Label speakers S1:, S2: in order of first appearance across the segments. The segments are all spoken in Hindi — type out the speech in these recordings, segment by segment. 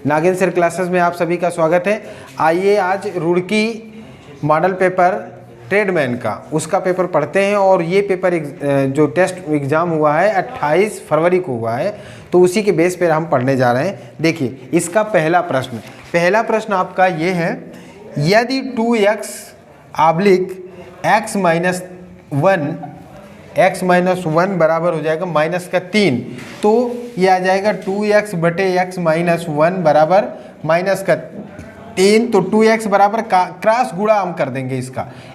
S1: नागिन सर क्लासेस में आप सभी का स्वागत है। आइए आज रुड़की मॉडल पेपर ट्रेडमैन का उसका पेपर पढ़ते हैं। और ये पेपर जो टेस्ट एग्ज़ाम हुआ है 28 फरवरी को हुआ है, तो उसी के बेस पर हम पढ़ने जा रहे हैं। देखिए इसका पहला प्रश्न आपका ये है, यदि 2x / x-1 बराबर हो जाएगा -3, तो ये आ जाएगा 2x बटे x-1 बराबर -3। तो 2x बराबर क्रॉस गुणा हम कर देंगे,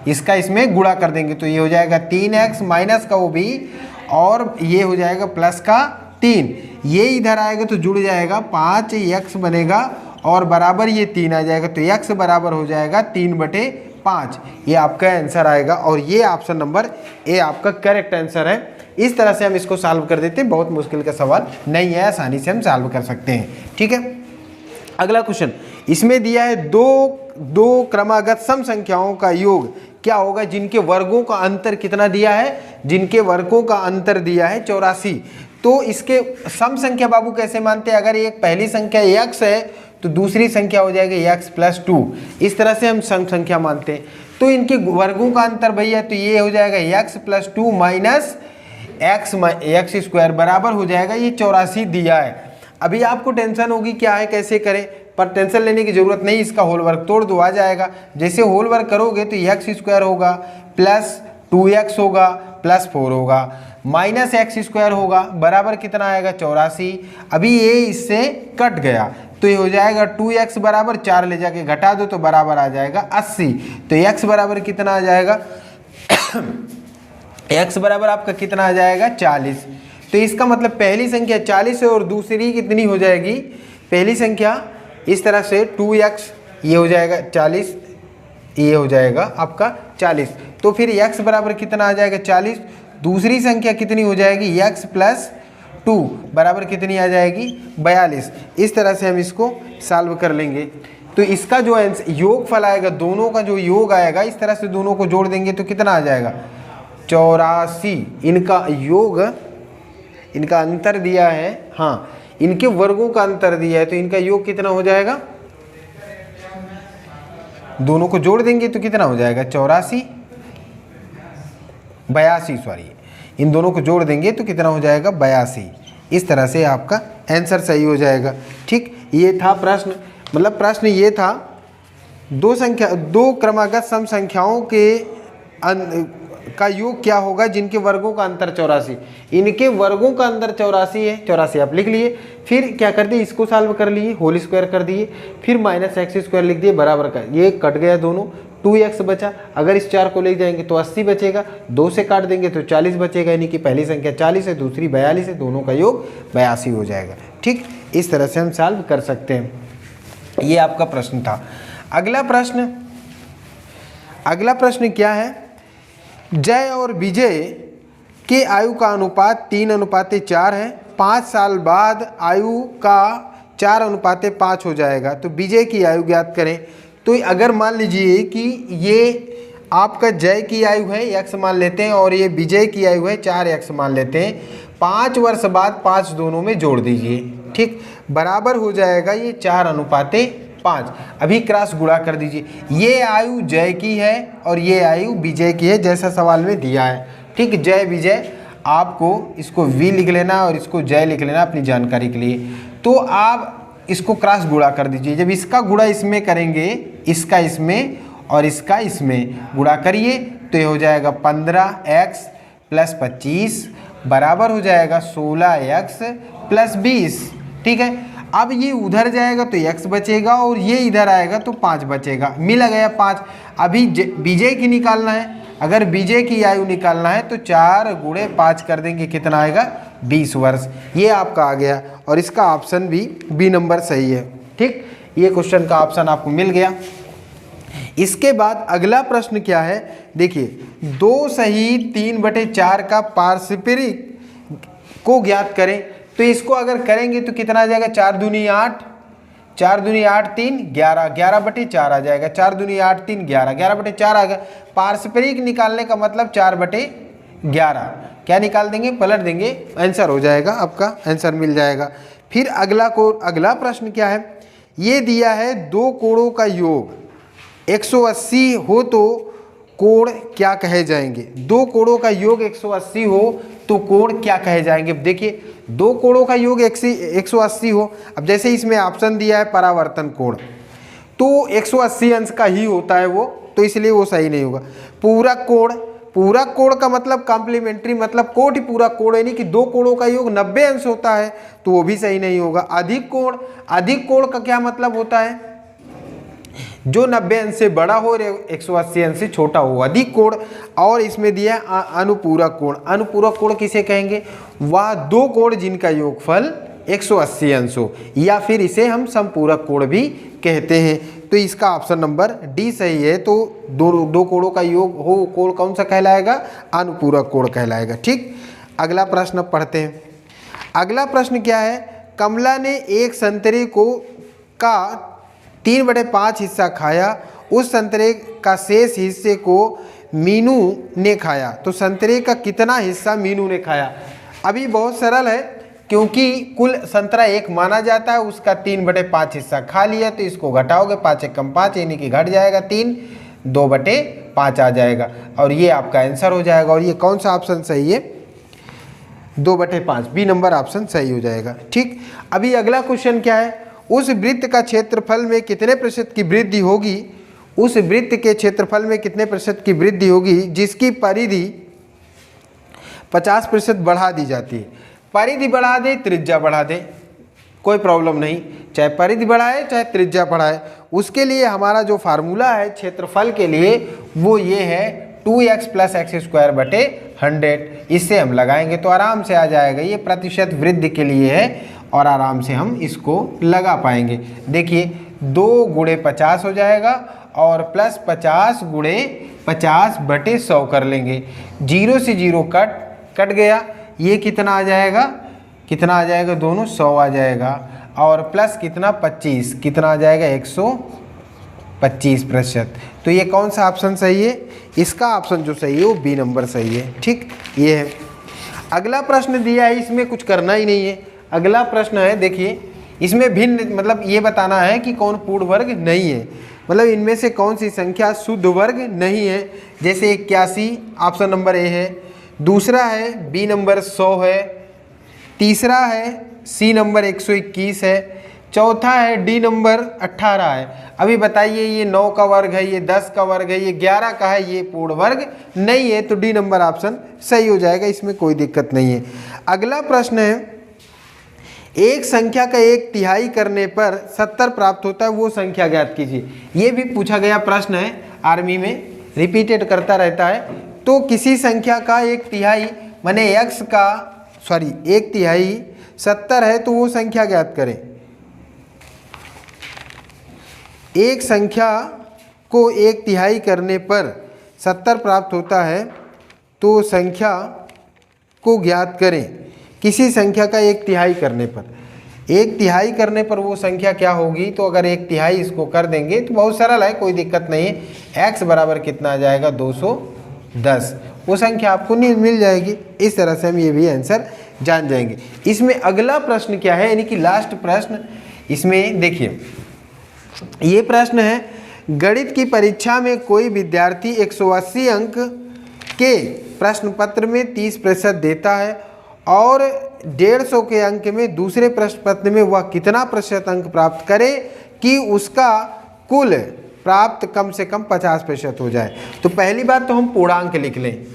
S1: इसका इसमें गुणा कर देंगे, तो ये हो जाएगा 3x माइनस का वो भी, और ये हो जाएगा प्लस का 3। ये इधर आएगा तो जुड़ जाएगा 5x बनेगा और बराबर ये 3 आ जाएगा, तो x बराबर हो जाएगा 3/5। ये आपका आंसर आएगा और ये ऑप्शन नंबर ए आपका करेक्ट आंसर है। इस तरह से हम इसको सॉल्व कर देते हैं, बहुत मुश्किल का सवाल नहीं है, आसानी से हम सॉल्व कर सकते हैं। ठीक है, अगला क्वेश्चन इसमें दिया है दो क्रमागत सम संख्याओं का योग क्या होगा जिनके वर्गों का अंतर कितना दिया है, जिनके वर्गों का अंतर दिया है 84। तो इसके सम संख्या बाबू कैसे मानते हैं, अगर एक पहली संख्या x है तो दूसरी संख्या हो जाएगी x + 2। इस तरह से हम सम संख्या मानते हैं। तो इनके वर्गों का अंतर भैया, तो ये हो जाएगा x + 2 - x² बराबर हो जाएगा ये 84 दिया है। अभी आपको टेंशन होगी क्या है कैसे करें, पर टेंशन लेने की जरूरत नहीं, इसका होल वर्क तोड़ दो आ जाएगा। जैसे होल वर्क करोगे तो x² होगा प्लस 2x होगा प्लस 4 होगा माइनस x² होगा बराबर कितना आएगा 84। अभी ये इससे कट गया तो ये हो जाएगा 2x बराबर 4 ले जाके घटा दो तो बराबर आ जाएगा 80। तो x बराबर कितना आ जाएगा x बराबर आपका कितना आ जाएगा 40। तो इसका मतलब पहली संख्या 40 है और दूसरी कितनी हो जाएगी, पहली संख्या इस तरह से 2x ये हो जाएगा 40, ये हो जाएगा आपका 40। तो फिर x बराबर कितना आ जाएगा 40, दूसरी संख्या कितनी हो जाएगी x + 2 बराबर कितनी आ जाएगी 42। इस तरह से हम इसको सॉल्व कर लेंगे। तो इसका जो योगफल आएगा, दोनों का जो योग आएगा, इस तरह से दोनों को जोड़ देंगे तो कितना आ जाएगा 84। इनका योग, इनका अंतर दिया है, हाँ इनके वर्गों का अंतर दिया है, तो इनका योग कितना हो जाएगा, दोनों को जोड़ देंगे तो कितना हो जाएगा 82 सॉरी, इन दोनों को जोड़ देंगे तो कितना हो जाएगा 82। इस तरह से आपका आंसर सही हो जाएगा। ठीक, ये था प्रश्न, मतलब प्रश्न ये था दो क्रमागत सम संख्याओं का योग क्या होगा जिनके वर्गों का अंतर 84। इनके वर्गों का अंतर 84 है, 84 आप लिख लिए, फिर क्या कर दिए इसको सॉल्व कर लिए, होल स्क्वायर कर दिए, फिर -x² लिख दिए बराबर का, ये कट गया दोनों, 2x बचा। अगर इस 4 को ले जाएंगे तो 80 बचेगा, 2 से काट देंगे तो 40 बचेगा, यानी कि पहली संख्या 40 है दूसरी 42 है, दोनों का योग 82 हो जाएगा। ठीक, इस तरह से हम सॉल्व कर सकते हैं। ये आपका प्रश्न था। अगला प्रश्न क्या है, जय और विजय के आयु का अनुपात 3:4 है, 5 साल बाद आयु का 4:5 हो जाएगा, तो विजय की आयु ज्ञात करें। तो अगर मान लीजिए कि ये आपका जय की आयु है x मान लेते हैं और ये विजय की आयु है 4x मान लेते हैं, 5 वर्ष बाद 5 दोनों में जोड़ दीजिए। ठीक, बराबर हो जाएगा ये 4:5। अभी क्रॉस गुणा कर दीजिए, ये आयु जय की है और ये आयु विजय की है जैसा सवाल में दिया है। ठीक, जय विजय, आपको इसको v लिख लेना और इसको जय लिख लेना अपनी जानकारी के लिए। तो आप इसको क्रॉस गुणा कर दीजिए, जब इसका गुणा इसमें करेंगे, इसका इसमें और इसका इसमें गुणा करिए तो ये हो जाएगा 15x + 25 बराबर हो जाएगा 16x + 20। ठीक है, अब ये उधर जाएगा तो x बचेगा और ये इधर आएगा तो 5 बचेगा, मिल गया 5। अभी विजय की निकालना है, अगर विजय की आयु निकालना है तो 4 × 5 कर देंगे, कितना आएगा 20 वर्ष। ये आपका आ गया और इसका ऑप्शन भी बी नंबर सही है। ठीक, ये क्वेश्चन का ऑप्शन आपको मिल गया। इसके बाद अगला प्रश्न क्या है, देखिए 2 सही 3/4 का पारस्परिक को ज्ञात करें। तो इसको अगर करेंगे तो कितना आ जाएगा 4 दूनी 8, 4 दूनी 8 3 11, 11/4 आ जाएगा, 4 दूनी 8 3 11, 11/4 आ गया। पारस्परिक निकालने का मतलब 4/11, क्या निकाल देंगे पलट देंगे, आंसर हो जाएगा, आपका आंसर मिल जाएगा। फिर अगला प्रश्न क्या है, ये दिया है दो कोणों का योग 180 हो तो कोण क्या कहे जाएंगे। दो कोणों का योग 180 हो तो कोण क्या कहे जाएंगे। देखिए दो कोणों का योग 180 हो, अब जैसे इसमें ऑप्शन दिया है परावर्तन कोण, तो 180 अंश का ही होता है वो, तो इसलिए वो सही नहीं होगा। पूरक कोण, पूरक कोण का मतलब कॉम्प्लीमेंट्री, मतलब कोटि पूरक कोण, यानी कि दो कोणों का योग 90 अंश होता है, तो वो भी सही नहीं होगा। अधिक कोण, अधिक कोण का क्या मतलब होता है, जो 90 अंश से बड़ा हो और 180 अंश से छोटा हो, अधिक कोण। और इसमें दिया अनुपूरक कोण। अनुपूरक कोण किसे कहेंगे, वह दो कोण जिनका योगफल 180 अंश हो, या फिर इसे हम समपूरक कोण भी कहते हैं। तो इसका ऑप्शन नंबर डी सही है। तो दो कोणों का योग हो कोण कौन सा कहलाएगा, अनुपूरक कोण कहलाएगा। ठीक, अगला प्रश्न पढ़ते हैं। अगला प्रश्न क्या है, कमला ने एक संतरे का 3/5 हिस्सा खाया, उस संतरे का शेष हिस्से को मीनू ने खाया, तो संतरे का कितना हिस्सा मीनू ने खाया। अभी बहुत सरल है, क्योंकि कुल संतरा एक माना जाता है, उसका 3/5 हिस्सा खा लिया, तो इसको घटाओगे 5 एकम 5, यानी कि घट जाएगा 3, 2/5 आ जाएगा, और ये आपका आंसर हो जाएगा। और ये कौन सा ऑप्शन सही है, 2/5, बी नंबर ऑप्शन सही हो जाएगा। ठीक, अभी अगला क्वेश्चन क्या है, उस वृत्त का क्षेत्रफल में कितने प्रतिशत की वृद्धि होगी, उस वृत्त के क्षेत्रफल में कितने प्रतिशत की वृद्धि होगी जिसकी परिधि 50% बढ़ा दी जाती है। परिधि बढ़ा दे, त्रिज्या बढ़ा दे, कोई प्रॉब्लम नहीं, चाहे परिधि बढ़ाए चाहे त्रिज्या बढ़ाए। उसके लिए हमारा जो फार्मूला है क्षेत्रफल के लिए वो ये है 2x + x² / 100। इससे हम लगाएंगे तो आराम से आ जाएगा। ये प्रतिशत वृद्धि के लिए है और आराम से हम इसको लगा पाएंगे। देखिए 2 × 50 हो जाएगा और प्लस 50 × 50/100 कर लेंगे। 0 से 0 कट गया, ये कितना आ जाएगा, कितना आ जाएगा, दोनों 100 आ जाएगा, और प्लस कितना 25, कितना आ जाएगा 125%। तो ये कौन सा ऑप्शन सही है, इसका ऑप्शन जो सही है वो बी नंबर सही है। ठीक, ये है। अगला प्रश्न दिया है, इसमें कुछ करना ही नहीं है। अगला प्रश्न है, देखिए इसमें भिन्न, मतलब ये बताना है कि कौन पूर्ण वर्ग नहीं है, मतलब इनमें से कौन सी संख्या शुद्ध वर्ग नहीं है। जैसे 81 ऑप्शन नंबर ए है, दूसरा है बी नंबर 100 है, तीसरा है सी नंबर 121 है, चौथा है डी नंबर 18 है। अभी बताइए ये 9 का वर्ग है, ये 10 का वर्ग है, ये 11 का है, ये पूर्ण वर्ग नहीं है, तो डी नंबर ऑप्शन सही हो जाएगा, इसमें कोई दिक्कत नहीं है। अगला प्रश्न है, एक संख्या का 1/3 करने पर 70 प्राप्त होता है, वो संख्या ज्ञात कीजिए। ये भी पूछा गया प्रश्न है, आर्मी में रिपीटेड करता रहता है। तो किसी संख्या का 1/3 माने x का 1/3 70 है, तो वो संख्या ज्ञात करें। एक संख्या को 1/3 करने पर 70 प्राप्त होता है, तो संख्या को ज्ञात करें। किसी संख्या का 1/3 करने पर, 1/3 करने पर वो संख्या क्या होगी, तो अगर 1/3 इसको कर देंगे तो बहुत सरल है, कोई दिक्कत नहीं है। x बराबर कितना आ जाएगा 210, वो संख्या आपको नहीं मिल जाएगी। इस तरह से हम ये भी आंसर जान जाएंगे। इसमें अगला प्रश्न क्या है, यानी कि लास्ट प्रश्न, इसमें देखिए ये प्रश्न है, गणित की परीक्षा में कोई विद्यार्थी 180 अंक के प्रश्न पत्र में 30% देता है और 150 के अंक में दूसरे प्रश्न पत्र में वह कितना प्रतिशत अंक प्राप्त करे कि उसका कुल प्राप्त कम से कम 50% हो जाए। तो पहली बात तो हम पूर्णांक लिख लें,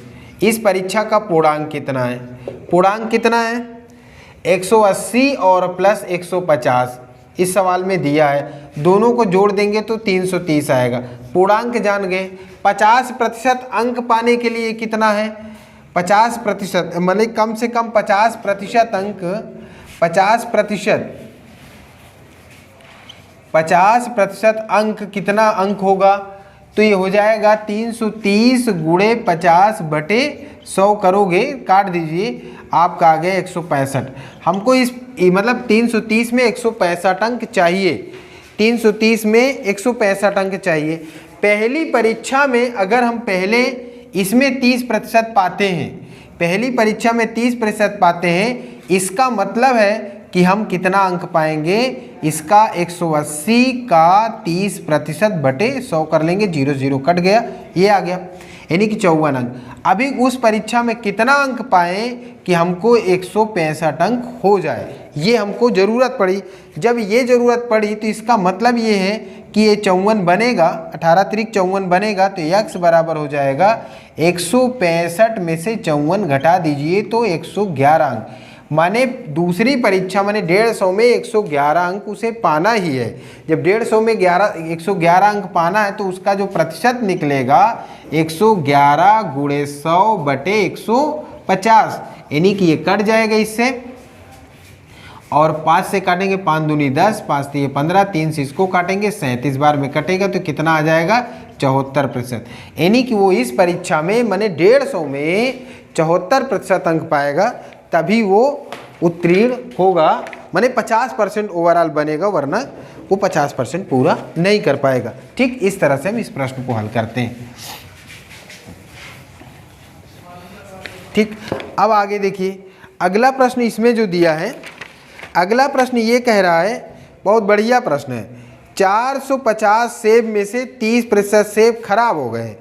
S1: इस परीक्षा का पूर्णांक कितना है, पूर्णांक कितना है 180 और प्लस 150 इस सवाल में दिया है, दोनों को जोड़ देंगे तो 330 आएगा। पूर्णांक जान गए। 50% अंक पाने के लिए कितना है, 50% माने कम से कम 50% अंक, 50% अंक कितना अंक होगा, तो ये हो जाएगा 330 × 50/100 करोगे, काट दीजिए, आपका आ गया 165। हमको इस मतलब 330 में 165 अंक चाहिए, 330 में 165 अंक चाहिए। पहली परीक्षा में अगर हम पहले इसमें 30% पाते हैं, पहली परीक्षा में 30% पाते हैं, इसका मतलब है कि हम कितना अंक पाएंगे, इसका 180 का 30% बटे 100 कर लेंगे, 0 0 कट गया, ये आ गया, यानी कि 54 अंक। अभी उस परीक्षा में कितना अंक पाएँ कि हमको 165 अंक हो जाए, ये हमको ज़रूरत पड़ी। जब ये ज़रूरत पड़ी तो इसका मतलब ये है कि ये 54 बनेगा, 18 तिरिक 54 बनेगा, तो x बराबर हो जाएगा 165 में से 54 घटा दीजिए तो 111 अंक। माने दूसरी परीक्षा माने 150 में 111 अंक उसे पाना ही है। जब 150 में 111 अंक पाना है तो उसका जो प्रतिशत निकलेगा 111 गुणे 100 बटे 150, यानी कि ये कट जाएगा इससे, और 5 से काटेंगे, 5 दूनी 10, 5 से 15, 3 से इसको काटेंगे, 37 बार में कटेगा तो कितना आ जाएगा 74%। यानी कि वो इस परीक्षा में माने 150 में 74% अंक पाएगा, तभी वो उत्तीर्ण होगा, माने 50% ओवरऑल बनेगा, वरना वो 50% पूरा नहीं कर पाएगा। ठीक इस तरह से हम इस प्रश्न को हल करते हैं। ठीक, अब आगे देखिए अगला प्रश्न इसमें जो दिया है, अगला प्रश्न ये कह रहा है, बहुत बढ़िया प्रश्न है, 450 सेब में से 30% सेब खराब हो गए,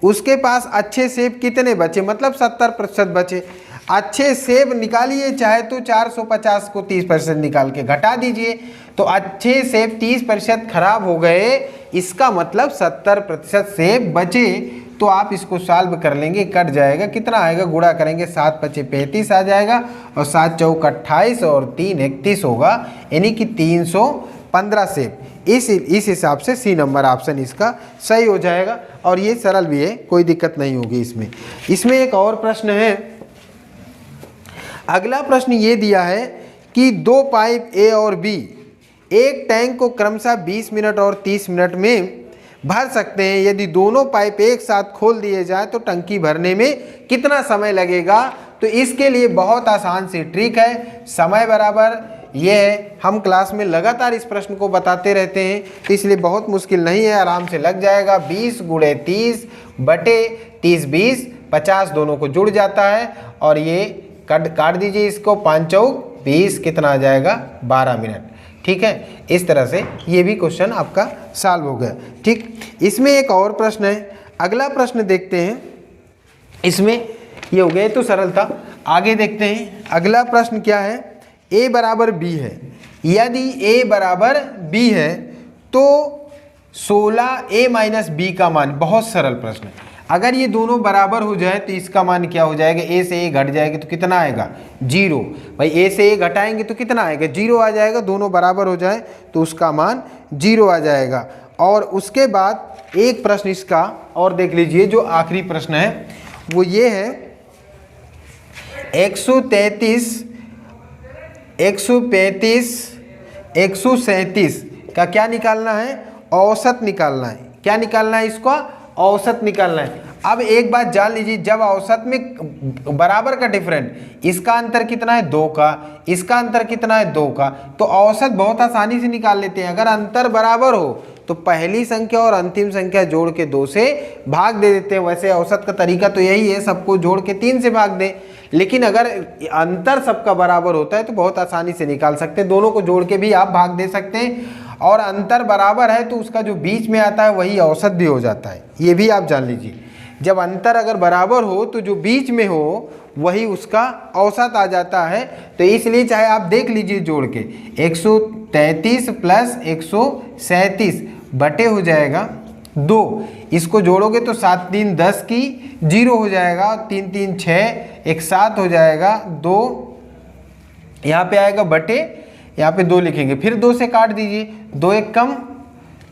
S1: उसके पास अच्छे सेब कितने बचे, मतलब 70% बचे। अच्छे सेब निकालिए, चाहे तो 450 को 30% निकाल के घटा दीजिए, तो अच्छे सेब 30% खराब हो गए, इसका मतलब 70% सेब बचे। तो आप इसको सॉल्व कर लेंगे, कट जाएगा, कितना आएगा, गुणा करेंगे, 7 × 5 = 35 आ जाएगा, और 7 × 4 = 28 और 3 × 31 होगा, यानी कि 315 सेब। इस हिसाब से सी नंबर ऑप्शन इसका सही हो जाएगा, और ये सरल भी है, कोई दिक्कत नहीं होगी इसमें। इसमें एक और प्रश्न है, अगला प्रश्न ये दिया है कि 2 पाइप ए और बी एक टैंक को क्रमशः 20 मिनट और 30 मिनट में भर सकते हैं। यदि दोनों पाइप एक साथ खोल दिए जाए तो टंकी भरने में कितना समय लगेगा। तो इसके लिए बहुत आसान सी ट्रिक है, समय बराबर ये है, हम क्लास में लगातार इस प्रश्न को बताते रहते हैं, तो इसलिए बहुत मुश्किल नहीं है, आराम से लग जाएगा। 20 × 30 बटे 30 20 50 दोनों को जुड़ जाता है, और ये काट दीजिए इसको, 5 × 4 = 20, कितना आ जाएगा 12 मिनट। ठीक है, इस तरह से ये भी क्वेश्चन आपका सॉल्व हो गया। ठीक, इसमें एक और प्रश्न है, अगला प्रश्न देखते हैं। इसमें ये हो गया, तो सरल था। आगे देखते हैं अगला प्रश्न क्या है, a बराबर b है। यदि a बराबर b है तो 16a - b का मान, बहुत सरल प्रश्न है। अगर ये दोनों बराबर हो जाए तो इसका मान क्या हो जाएगा, a से a घट जाएगा तो कितना आएगा 0। भाई a से a घटाएंगे तो कितना आएगा 0 आ जाएगा, दोनों बराबर हो जाए तो उसका मान 0 आ जाएगा। और उसके बाद एक प्रश्न इसका और देख लीजिए, जो आखिरी प्रश्न है वो ये है, 133 135 137 का क्या निकालना है, औसत निकालना है। क्या निकालना है, इसका औसत निकालना है। अब एक बात जान लीजिए, जब औसत में बराबर का डिफरेंट, इसका अंतर कितना है 2 का, इसका अंतर कितना है 2 का, तो औसत बहुत आसानी से निकाल लेते हैं। अगर अंतर बराबर हो तो पहली संख्या और अंतिम संख्या जोड़ के 2 से भाग दे देते हैं। वैसे औसत का तरीका तो यही है, सबको जोड़ के 3 से भाग दें, लेकिन अगर अंतर सबका बराबर होता है तो बहुत आसानी से निकाल सकते हैं। दोनों को जोड़ के भी आप भाग दे सकते हैं, और अंतर बराबर है तो उसका जो बीच में आता है वही औसत भी हो जाता है। ये भी आप जान लीजिए, जब अंतर अगर बराबर हो तो जो बीच में हो वही उसका औसत आ जाता है। तो इसलिए चाहे आप देख लीजिए जोड़ के, 133 + 137 बटे हो जाएगा 2, इसको जोड़ोगे तो 7 3 10 की 0 हो जाएगा, 3 3 6 1 7 हो जाएगा, 2 यहाँ पे आएगा बटे, यहाँ पे 2 लिखेंगे, फिर 2 से काट दीजिए, 2 1 कम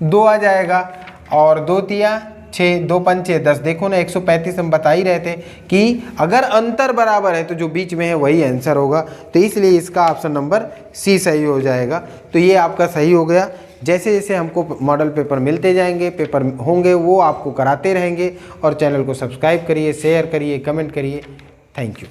S1: 2 आ जाएगा, और 2 3 6 2 5 6 10। देखो ना, 135 हम बता ही रहे थे कि अगर अंतर बराबर है तो जो बीच में है वही आंसर होगा। तो इसलिए इसका ऑप्शन नंबर सी सही हो जाएगा। तो ये आपका सही हो गया। जैसे जैसे हमको मॉडल पेपर मिलते जाएंगे, पेपर होंगे, वो आपको कराते रहेंगे। और चैनल को सब्सक्राइब करिए, शेयर करिए, कमेंट करिए। Thank you.